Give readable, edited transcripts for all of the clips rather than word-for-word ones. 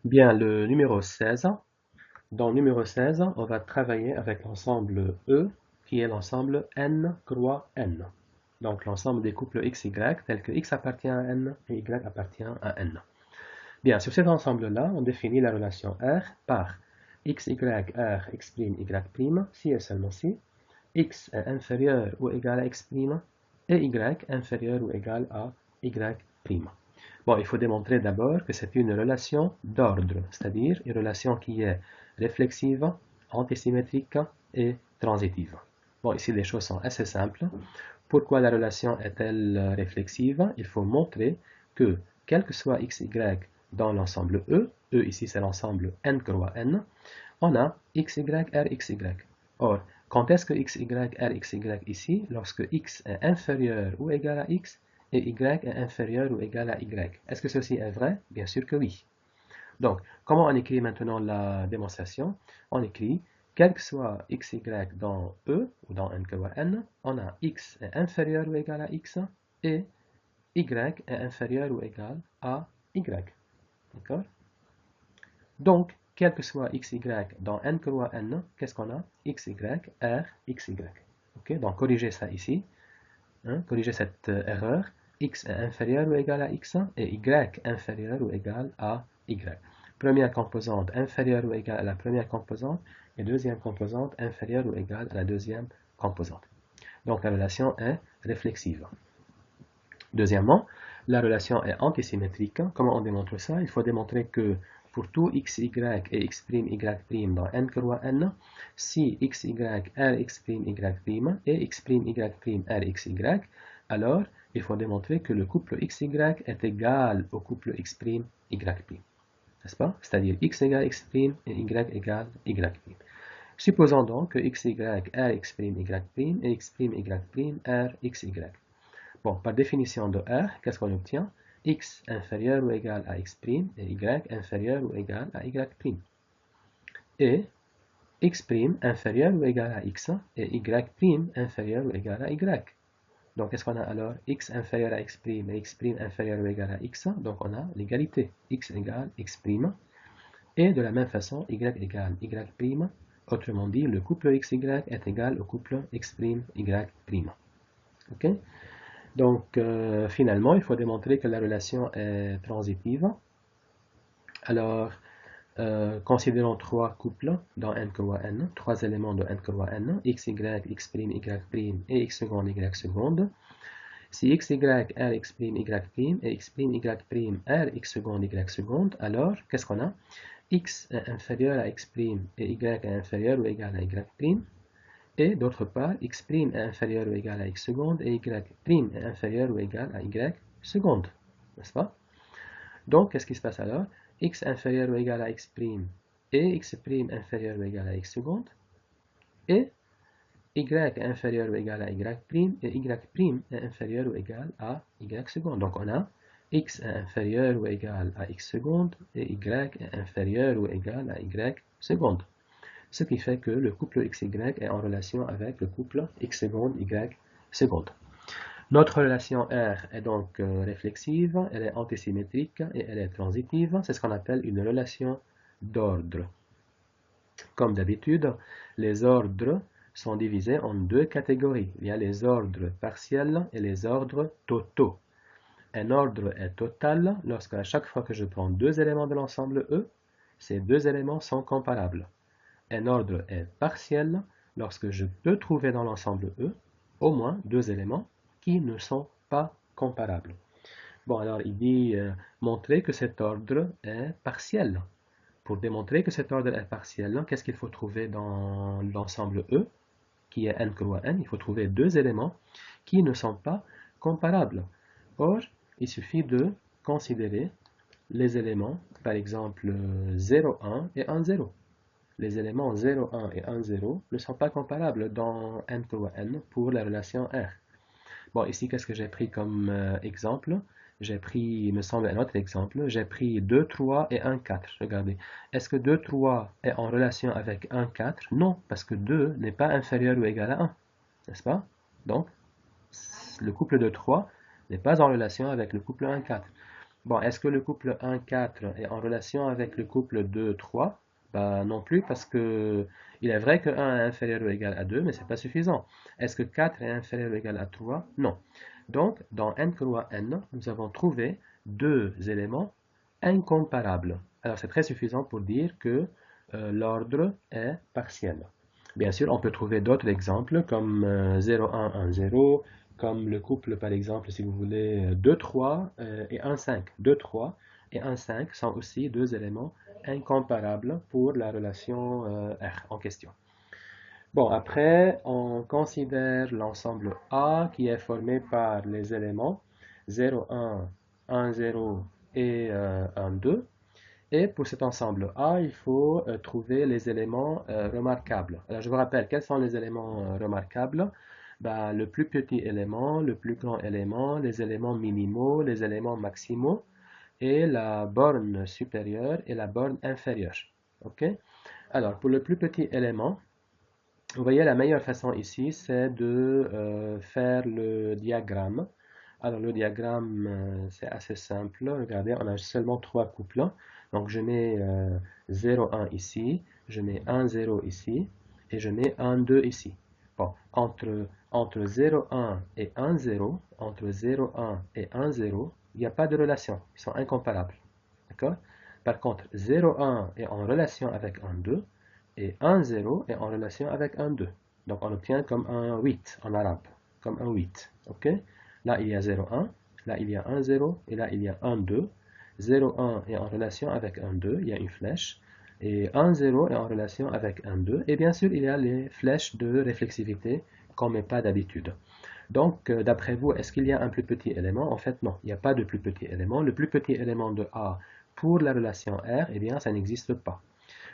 Bien, le numéro 16. Dans le numéro 16, on va travailler avec l'ensemble E, qui est l'ensemble N croix N. Donc l'ensemble des couples XY, tels que X appartient à N et Y appartient à N. Bien, sur cet ensemble-là, on définit la relation R par XY R X', Y', si et seulement si X est inférieur ou égal à X' et Y inférieur ou égal à Y'. Bon, il faut démontrer d'abord que c'est une relation d'ordre, c'est-à-dire une relation qui est réflexive, antisymétrique et transitive. Bon, ici les choses sont assez simples. Pourquoi la relation est-elle réflexive? Il faut montrer que, quel que soit x, y dans l'ensemble E, E ici c'est l'ensemble n croix n, on a x, y, r, x, y. Or, quand est-ce que x, y, r, x, y ici? Lorsque x est inférieur ou égal à x et y est inférieur ou égal à y. Est-ce que ceci est vrai? Bien sûr que oui. Donc, comment on écrit maintenant la démonstration? On écrit, quel que soit x, y dans E, ou dans n croix n, on a x est inférieur ou égal à x et y est inférieur ou égal à y. D'accord? Donc, quel que soit x, y dans n croix n, qu'est-ce qu'on a? x, y, r, x, y. Ok, donc corrigez ça ici. Hein, corrigez cette erreur. X est inférieur ou égal à x et y inférieur ou égal à y. Première composante inférieure ou égale à la première composante et deuxième composante inférieure ou égale à la deuxième composante. Donc la relation est réflexive. Deuxièmement, la relation est antisymétrique. Comment on démontre ça? Il faut démontrer que pour tout x, y et x', y' dans n croix n, si x, y, r, x', y' et x', y', r, x', y, alors il faut démontrer que le couple x, y est égal au couple x', y'. N'est-ce pas? C'est-à-dire x égale x' et y égale y'. Supposons donc que x, y, r, x', y' et x', y', r, x', y. Bon, par définition de R, qu'est-ce qu'on obtient? X inférieur ou égal à X' et Y inférieur ou égal à Y'. Et X' inférieur ou égal à X et Y' inférieur ou égal à Y. Donc, qu'est-ce qu'on a alors? X inférieur à X' et X' inférieur ou égal à X. Donc, on a l'égalité. X égale X'. Et de la même façon, Y égale Y'. Autrement dit, le couple XY est égal au couple X', Y'. OK? Donc, finalement, il faut démontrer que la relation est transitive. Alors, considérons trois couples dans n croix n, trois éléments de n croix n, x, y, x', y' et x seconde, y seconde. Si x, y, r, x', y' et x', y', r, x seconde, y seconde, alors, qu'est-ce qu'on a? X est inférieur à x' et y est inférieur ou égal à y'. Et d'autre part, x' est inférieur ou égal à x seconde et y' est inférieur ou égal à y seconde. N'est-ce pas? Donc, qu'est-ce qui se passe alors? X inférieur ou égal à x' et x' inférieur ou égal à x seconde. Et y inférieur ou égal à y' et y' est inférieur ou égal à y seconde. Donc, on a x est inférieur ou égal à x seconde et y est inférieur ou égal à y seconde. Ce qui fait que le couple XY est en relation avec le couple X seconde, Y seconde. Notre relation R est donc réflexive, elle est antisymétrique et elle est transitive. C'est ce qu'on appelle une relation d'ordre. Comme d'habitude, les ordres sont divisés en deux catégories. Il y a les ordres partiels et les ordres totaux. Un ordre est total lorsque à chaque fois que je prends deux éléments de l'ensemble E, ces deux éléments sont comparables. Un ordre est partiel lorsque je peux trouver dans l'ensemble E au moins deux éléments qui ne sont pas comparables. Bon, alors il dit montrer que cet ordre est partiel. Pour démontrer que cet ordre est partiel, qu'est-ce qu'il faut trouver dans l'ensemble E, qui est n croix n? Il faut trouver deux éléments qui ne sont pas comparables. Or, il suffit de considérer les éléments, par exemple 0, 1 et 1, 0. Les éléments 0, 1 et 1, 0 ne sont pas comparables dans n croix n pour la relation R. Bon, ici, qu'est-ce que j'ai pris comme exemple? J'ai pris, il me semble, un autre exemple. J'ai pris 2, 3 et 1, 4. Regardez. Est-ce que 2, 3 est en relation avec 1, 4? Non, parce que 2 n'est pas inférieur ou égal à 1. N'est-ce pas? Donc, le couple de 3 n'est pas en relation avec le couple 1, 4. Bon, est-ce que le couple 1, 4 est en relation avec le couple 2, 3? Ben, non plus, parce que il est vrai que 1 est inférieur ou égal à 2, mais c'est pas suffisant. Est-ce que 4 est inférieur ou égal à 3? Non. Donc, dans n croix n, nous avons trouvé deux éléments incomparables. Alors, c'est très suffisant pour dire que l'ordre est partiel. Bien sûr, on peut trouver d'autres exemples comme 0, 1, 1, 0, comme le couple, par exemple, si vous voulez, 2, 3 et 1, 5. 2, 3 et 1, 5 sont aussi deux éléments incomparables pour la relation R en question. Bon, après, on considère l'ensemble A qui est formé par les éléments 0, 1, 1, 0 et 1, 2. Et pour cet ensemble A, il faut trouver les éléments remarquables. Alors, je vous rappelle, quels sont les éléments remarquables? Ben, le plus petit élément, le plus grand élément, les éléments minimaux, les éléments maximaux, et la borne supérieure et la borne inférieure. OK? Alors, pour le plus petit élément, vous voyez, la meilleure façon ici, c'est de faire le diagramme. Alors, le diagramme, c'est assez simple. Regardez, on a seulement trois couples. Donc, je mets 0, 1 ici, je mets 1, 0 ici, et je mets 1, 2 ici. Bon, entre 0, 1 et 1, 0, entre 0, 1 et 1, 0, il n'y a pas de relation. Ils sont incomparables. D'accord? Par contre, 0, 1 est en relation avec 1, 2, et 1, 0 est en relation avec 1, 2. Donc, on obtient comme un 8 en arabe, comme un 8. OK? Là, il y a 0, 1, là, il y a 1, 0, et là, il y a 1, 2. 0, 1 est en relation avec 1, 2, il y a une flèche. Et 1, 0 est en relation avec 1, 2. Et bien sûr, il y a les flèches de réflexivité qu'on ne met pas d'habitude. Donc, d'après vous, est-ce qu'il y a un plus petit élément? En fait, non, il n'y a pas de plus petit élément. Le plus petit élément de A pour la relation R, eh bien, ça n'existe pas.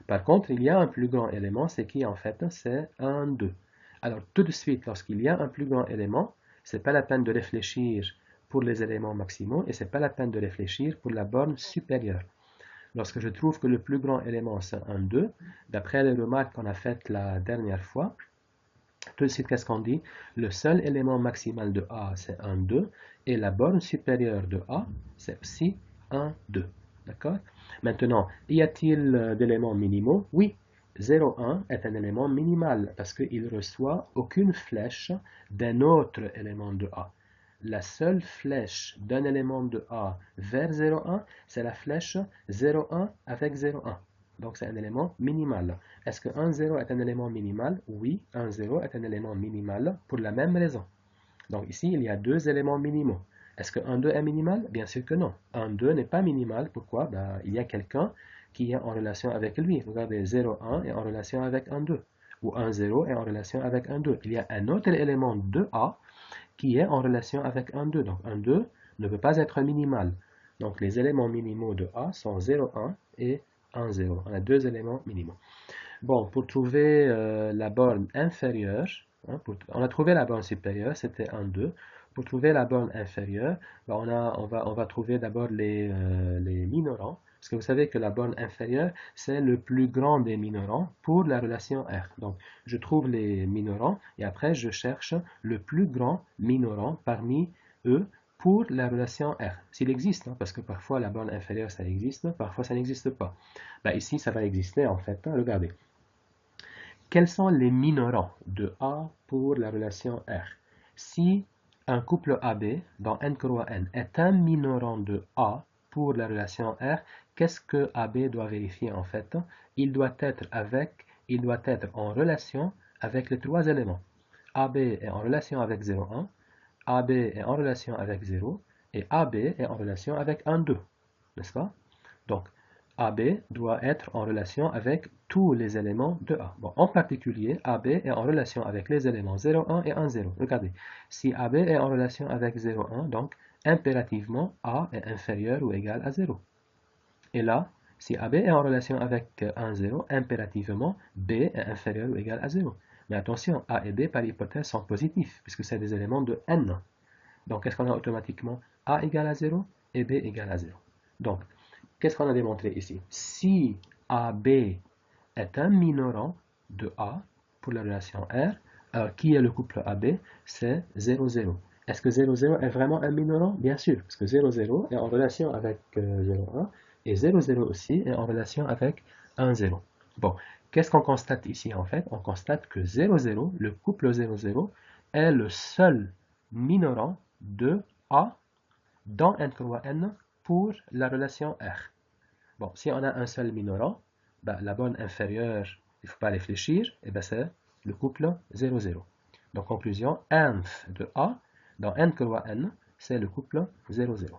Par contre, il y a un plus grand élément, c'est qui en fait? C'est 1, 2. Alors, tout de suite, lorsqu'il y a un plus grand élément, ce n'est pas la peine de réfléchir pour les éléments maximaux et ce n'est pas la peine de réfléchir pour la borne supérieure. Lorsque je trouve que le plus grand élément c'est 1, 2, d'après les remarques qu'on a faites la dernière fois, tout de suite, qu'est-ce qu'on dit? Le seul élément maximal de A, c'est 1, 2, et la borne supérieure de A, c'est aussi 1, 2. D'accord? Maintenant, y a-t-il d'éléments minimaux? Oui. 0, 1 est un élément minimal parce qu'il ne reçoit aucune flèche d'un autre élément de A. La seule flèche d'un élément de A vers 0, 1, c'est la flèche 0, 1 avec 0, 1. Donc, c'est un élément minimal. Est-ce que 1, 0 est un élément minimal? Oui, 1, 0 est un élément minimal pour la même raison. Donc, ici, il y a deux éléments minimaux. Est-ce que 1, 2 est minimal? Bien sûr que non. 1, 2 n'est pas minimal. Pourquoi? Ben, il y a quelqu'un qui est en relation avec lui. Regardez, 0, 1 est en relation avec 1, 2. Ou 1, 0 est en relation avec 1, 2. Il y a un autre élément de A qui est en relation avec 1, 2. Donc, 1, 2 ne peut pas être minimal. Donc, les éléments minimaux de A sont 0, 1 et 1, 0. On a deux éléments minimaux. Bon, pour trouver la borne inférieure, hein, on a trouvé la borne supérieure, c'était 1, 2. Pour trouver la borne inférieure, ben, on va trouver d'abord les minorants. Parce que vous savez que la borne inférieure, c'est le plus grand des minorants pour la relation R. Donc, je trouve les minorants et après, je cherche le plus grand minorant parmi eux pour la relation R. S'il existe, hein, parce que parfois la borne inférieure, ça existe, parfois ça n'existe pas. Ben, ici, ça va exister en fait. Hein, regardez. Quels sont les minorants de A pour la relation R? Si un couple AB dans n croix n est un minorant de A pour la relation R, qu'est-ce que AB doit vérifier en fait? Il doit être en relation avec les trois éléments. AB est en relation avec 0,1, AB est en relation avec 0 et AB est en relation avec 1, 2. N'est-ce pas? Donc, AB doit être en relation avec tous les éléments de A. Bon, en particulier, AB est en relation avec les éléments 0, 1 et 1, 0. Regardez, si AB est en relation avec 0, 1, donc impérativement A est inférieur ou égal à 0. Et là, si AB est en relation avec 1, 0, impérativement B est inférieur ou égal à 0. Mais attention, A et B par hypothèse sont positifs, puisque c'est des éléments de n. Donc, qu'est-ce qu'on a automatiquement? A égale à 0 et B égale à 0. Donc, qu'est-ce qu'on a démontré ici? Si AB est un minorant de A pour la relation R, alors qui est le couple AB? C'est 0, 0. Est-ce que 0, 0 est vraiment un minorant? Bien sûr, parce que 0, 0 est en relation avec 0, 1, et 0, 0 aussi est en relation avec 1, 0. Bon, qu'est-ce qu'on constate ici en fait? On constate que 0, 0, le couple 0, 0, est le seul minorant de A dans n croix n pour la relation R. Bon, si on a un seul minorant, ben, la bonne inférieure, il ne faut pas réfléchir, et ben c'est le couple 0, 0. Donc, conclusion, nth de A dans n croix n, c'est le couple 0, 0.